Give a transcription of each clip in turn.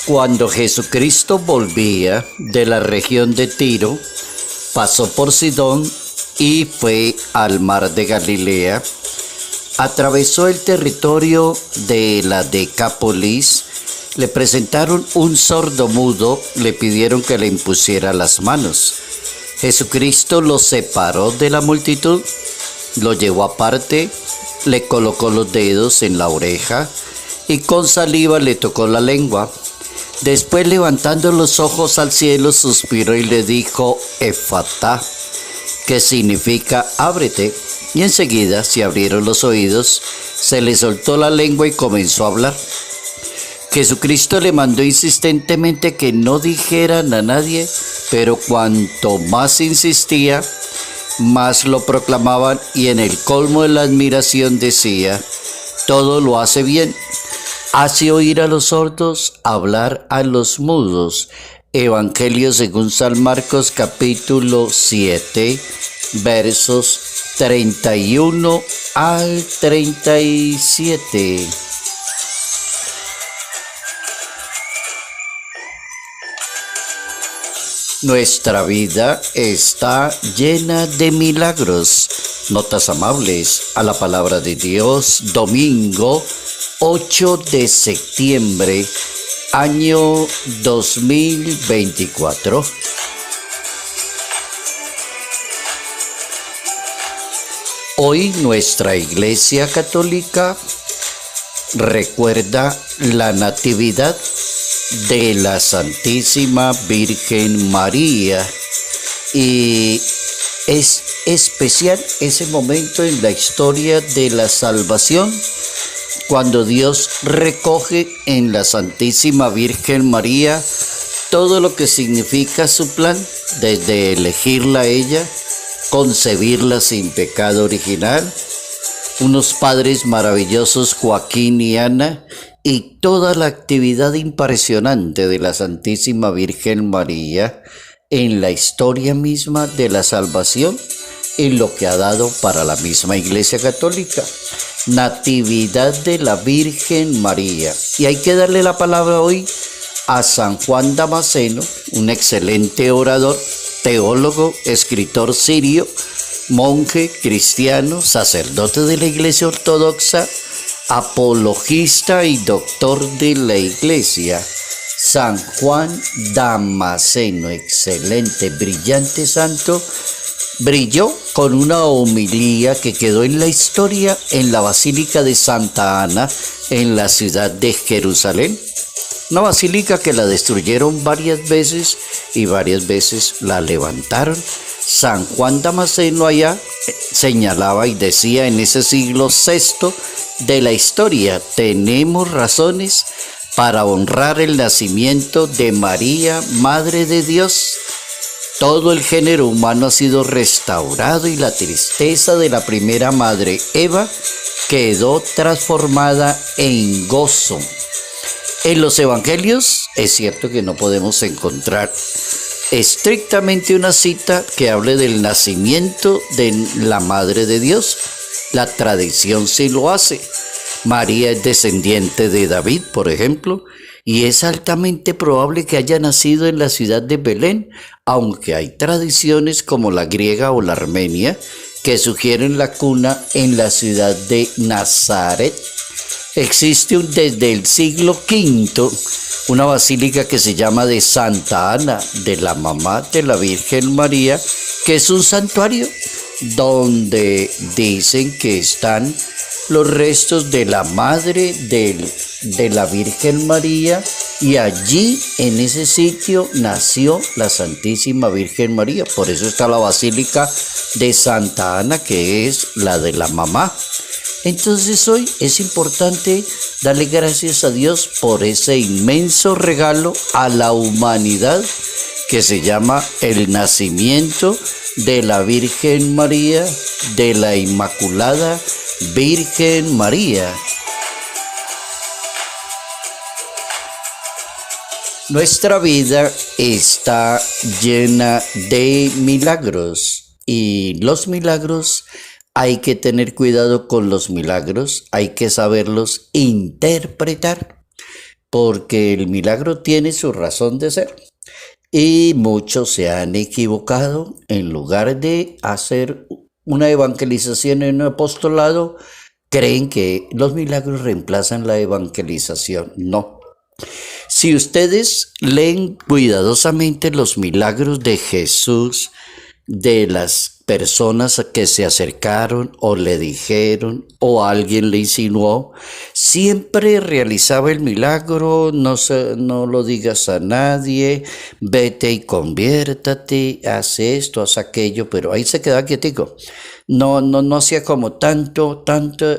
Cuando Jesucristo volvía de la región de Tiro, pasó por Sidón y fue al mar de Galilea. Atravesó el territorio de la Decápolis. Le presentaron un sordomudo, le pidieron que le impusiera las manos. Jesucristo lo separó de la multitud, lo llevó aparte, le colocó los dedos en la oreja y con saliva le tocó la lengua. Después, levantando los ojos al cielo, suspiró y le dijo: Efatá, que significa ábrete. Y enseguida se abrieron los oídos, se le soltó la lengua y comenzó a hablar. Jesucristo le mandó insistentemente que no dijeran a nadie, pero cuanto más insistía, más lo proclamaban, y en el colmo de la admiración decía: todo lo hace bien. Hace oír a los sordos, hablar a los mudos. Evangelio según San Marcos, capítulo 7, versos 31 al 37. Nuestra vida está llena de milagros. Notas amables a la palabra de Dios, domingo 8 de septiembre, año 2024. Hoy nuestra Iglesia Católica recuerda la Natividad de la Santísima Virgen María, y es especial ese momento en la historia de la salvación, cuando Dios recoge en la Santísima Virgen María todo lo que significa su plan, desde elegirla a ella, concebirla sin pecado original, unos padres maravillosos, Joaquín y Ana, y toda la actividad impresionante de la Santísima Virgen María en la historia misma de la salvación, en lo que ha dado para la misma Iglesia Católica. Natividad de la Virgen María. Y hay que darle la palabra hoy a San Juan Damasceno, un excelente orador, teólogo, escritor sirio, monje cristiano, sacerdote de la Iglesia Ortodoxa, apologista y doctor de la Iglesia. San Juan Damasceno, excelente, brillante santo, brilló con una homilía que quedó en la historia en la Basílica de Santa Ana, en la ciudad de Jerusalén. Una basílica que la destruyeron varias veces y varias veces la levantaron. San Juan Damasceno allá señalaba y decía en ese siglo VI de la historia: tenemos razones para honrar el nacimiento de María, Madre de Dios. Todo el género humano ha sido restaurado y la tristeza de la primera madre, Eva, quedó transformada en gozo. En los evangelios es cierto que no podemos encontrar estrictamente una cita que hable del nacimiento de la Madre de Dios. La tradición sí lo hace. María es descendiente de David, por ejemplo, y es altamente probable que haya nacido en la ciudad de Belén, aunque hay tradiciones como la griega o la armenia que sugieren la cuna en la ciudad de Nazaret. Existe desde el siglo V una basílica que se llama de Santa Ana, de la mamá de la Virgen María, que es un santuario donde dicen que están los restos de la madre de la Virgen María, y allí en ese sitio nació la Santísima Virgen María. Por eso está la Basílica de Santa Ana, que es la de la mamá. Entonces hoy es importante darle gracias a Dios por ese inmenso regalo a la humanidad que se llama el nacimiento de la Virgen María, de la Inmaculada Virgen María. Nuestra vida está llena de milagros, y los milagros hay que tener cuidado con los milagros, hay que saberlos interpretar. porque el milagro tiene su razón de ser. Y muchos se han equivocado. En lugar de hacer una evangelización en un apostolado, creen que los milagros reemplazan la evangelización. No. Si ustedes leen cuidadosamente los milagros de Jesús, de las personas que se acercaron o le dijeron o alguien le insinuó, siempre realizaba el milagro: no lo digas a nadie, vete y conviértate, haz esto, haz aquello, pero ahí se quedaba quietico. No hacía como tanto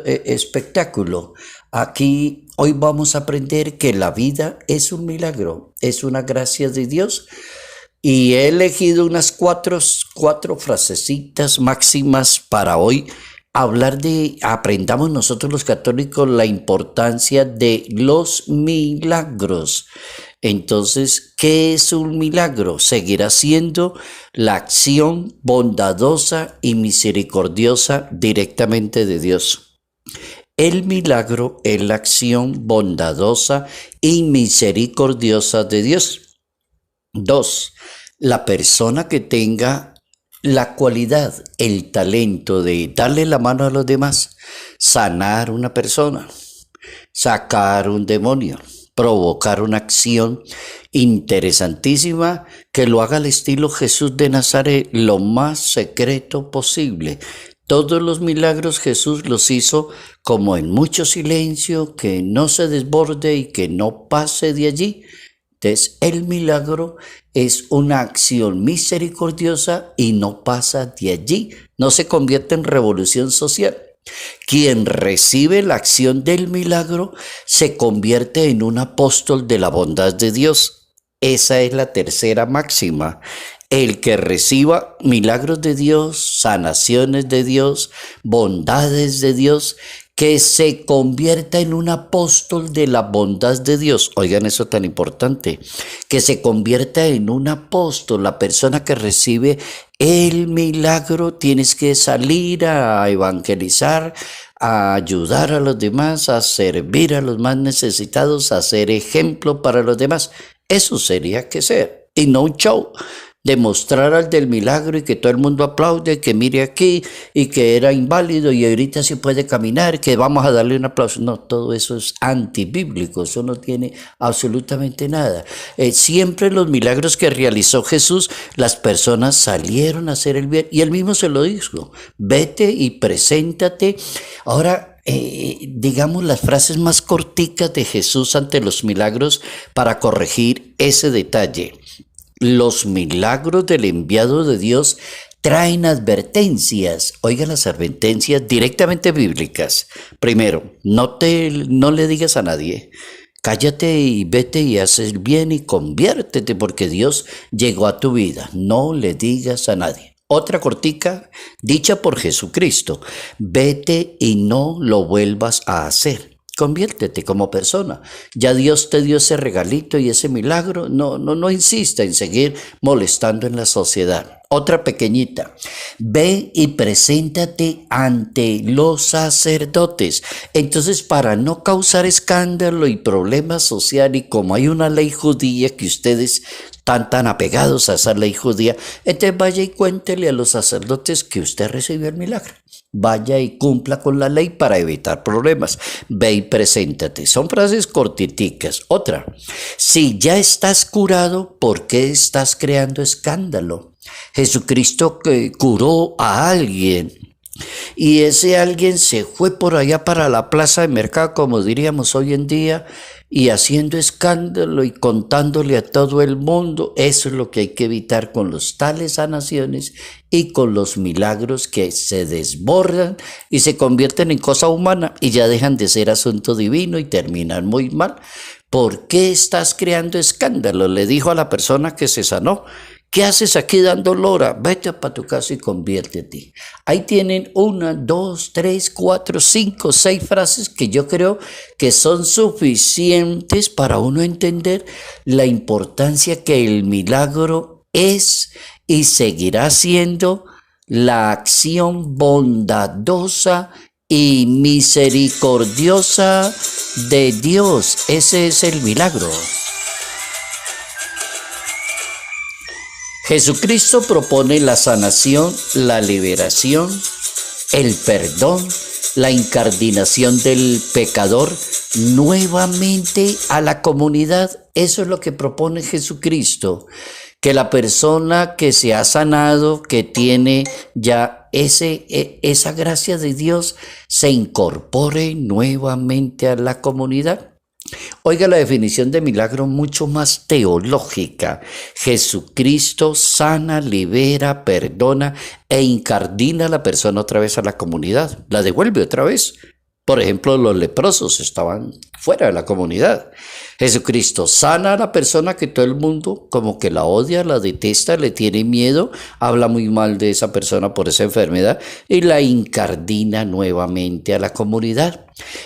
espectáculo. Aquí hoy vamos a aprender que la vida es un milagro, es una gracia de Dios. Y he elegido unas cuatro frasecitas máximas para hoy aprendamos nosotros los católicos la importancia de los milagros. Entonces, ¿qué es un milagro? Seguirá siendo la acción bondadosa y misericordiosa directamente de Dios. El milagro es la acción bondadosa y misericordiosa de Dios. 2. La persona que tenga la cualidad, el talento de darle la mano a los demás, sanar una persona, sacar un demonio, provocar una acción interesantísima que lo haga al estilo Jesús de Nazaret, lo más secreto posible. Todos los milagros Jesús los hizo como en mucho silencio, que no se desborde y que no pase de allí. Entonces, el milagro es una acción misericordiosa y no pasa de allí, no se convierte en revolución social. Quien recibe la acción del milagro se convierte en un apóstol de la bondad de Dios. Esa es la tercera máxima. El que reciba milagros de Dios, sanaciones de Dios, bondades de Dios, que se convierta en un apóstol de la bondad de Dios. Oigan eso tan importante, que se convierta en un apóstol. La persona que recibe el milagro tienes que salir a evangelizar, a ayudar a los demás, a servir a los más necesitados, a ser ejemplo para los demás. Eso sería que ser, y no un show. Demostrar al del milagro y que todo el mundo aplaude, que mire aquí y que era inválido y ahorita sí puede caminar, que vamos a darle un aplauso. No, todo eso es antibíblico, eso no tiene absolutamente nada. Siempre los milagros que realizó Jesús, las personas salieron a hacer el bien y él mismo se lo dijo: vete y preséntate. Ahora, digamos las frases más corticas de Jesús ante los milagros para corregir ese detalle. Los milagros del enviado de Dios traen advertencias. Oigan las advertencias directamente bíblicas. Primero, no le digas a nadie. Cállate y vete y haz el bien y conviértete porque Dios llegó a tu vida. No le digas a nadie. Otra cortica, dicha por Jesucristo: vete y no lo vuelvas a hacer. Conviértete como persona. Ya Dios te dio ese regalito y ese milagro. No insista en seguir molestando en la sociedad. Otra pequeñita: ve y preséntate ante los sacerdotes. Entonces, para no causar escándalo y problemas social, y como hay una ley judía que ustedes están tan apegados a esa ley judía, entonces vaya y cuéntele a los sacerdotes que usted recibió el milagro. Vaya y cumpla con la ley para evitar problemas. Ve y preséntate. Son frases cortiticas. Otra: si ya estás curado, ¿por qué estás creando escándalo? Jesucristo curó a alguien y ese alguien se fue por allá para la plaza de mercado, como diríamos hoy en día, y haciendo escándalo y contándole a todo el mundo. Eso es lo que hay que evitar con los tales sanaciones y con los milagros que se desbordan y se convierten en cosa humana y ya dejan de ser asunto divino y terminan muy mal. ¿Por qué estás creando escándalo?, le dijo a la persona que se sanó. ¿Qué haces aquí dando lora? Vete para tu casa y conviértete. Ahí tienen 1, 2, 3, 4, 5, 6 frases que yo creo que son suficientes para uno entender la importancia que el milagro es y seguirá siendo la acción bondadosa y misericordiosa de Dios. Ese es el milagro. Jesucristo propone la sanación, la liberación, el perdón, la incardinación del pecador nuevamente a la comunidad. Eso es lo que propone Jesucristo, que la persona que se ha sanado, que tiene ya esa gracia de Dios, se incorpore nuevamente a la comunidad. Oiga la definición de milagro mucho más teológica. Jesucristo sana, libera, perdona e incardina a la persona otra vez a la comunidad. La devuelve otra vez. Por ejemplo, los leprosos estaban fuera de la comunidad. Jesucristo sana a la persona que todo el mundo como que la odia, la detesta, le tiene miedo, habla muy mal de esa persona por esa enfermedad y la incardina nuevamente a la comunidad.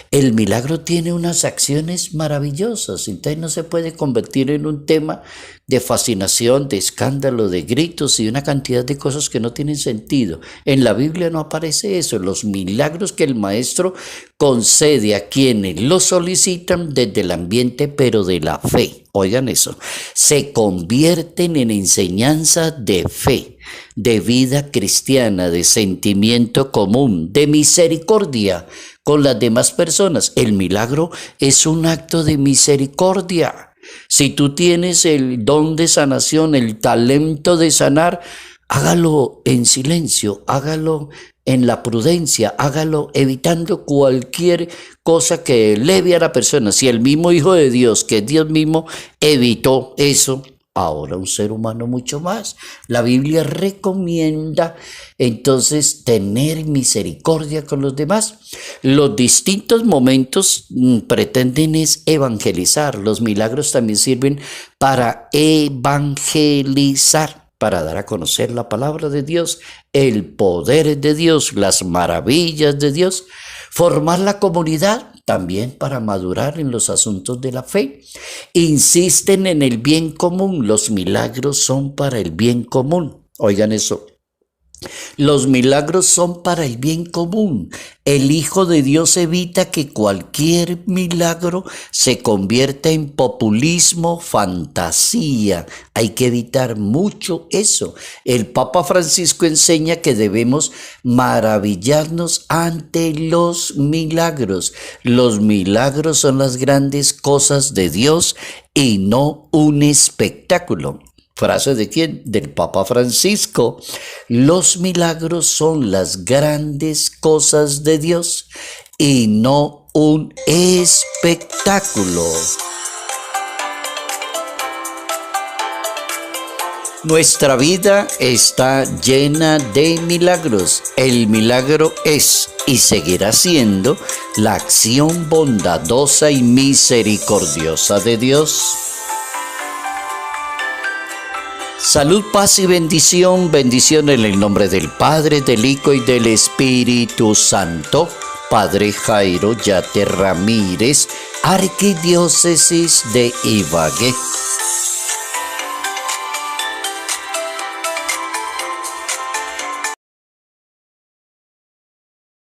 El milagro tiene unas acciones maravillosas, entonces no se puede convertir en un tema de fascinación, de escándalo, de gritos y una cantidad de cosas que no tienen sentido. En la Biblia no aparece eso. Los milagros que el Maestro concede a quienes lo solicitan desde el ambiente, pero de la fe. Oigan eso. Se convierten en enseñanza de fe, de vida cristiana, de sentimiento común, de misericordia con las demás personas. El milagro es un acto de misericordia. Si tú tienes el don de sanación, el talento de sanar, hágalo en silencio, hágalo en la prudencia, hágalo evitando cualquier cosa que eleve a la persona. Si el mismo Hijo de Dios, que es Dios mismo, evitó eso, ahora un ser humano mucho más. La Biblia recomienda entonces tener misericordia con los demás. Los distintos momentos pretenden es evangelizar. Los milagros también sirven para evangelizar, para dar a conocer la palabra de Dios, el poder de Dios, las maravillas de Dios. Formar la comunidad también para madurar en los asuntos de la fe. Insisten en el bien común. Los milagros son para el bien común. Oigan eso. Los milagros son para el bien común. El Hijo de Dios evita que cualquier milagro se convierta en populismo, fantasía. Hay que evitar mucho eso. El Papa Francisco enseña que debemos maravillarnos ante los milagros. Los milagros son las grandes cosas de Dios y no un espectáculo. ¿Frase de quién? Del Papa Francisco. Los milagros son las grandes cosas de Dios y no un espectáculo. Nuestra vida está llena de milagros. El milagro es y seguirá siendo la acción bondadosa y misericordiosa de Dios. Salud, paz y bendición. Bendición en el nombre del Padre, del Hijo y del Espíritu Santo. Padre Jairo Yate Ramírez, Arquidiócesis de Ibagué.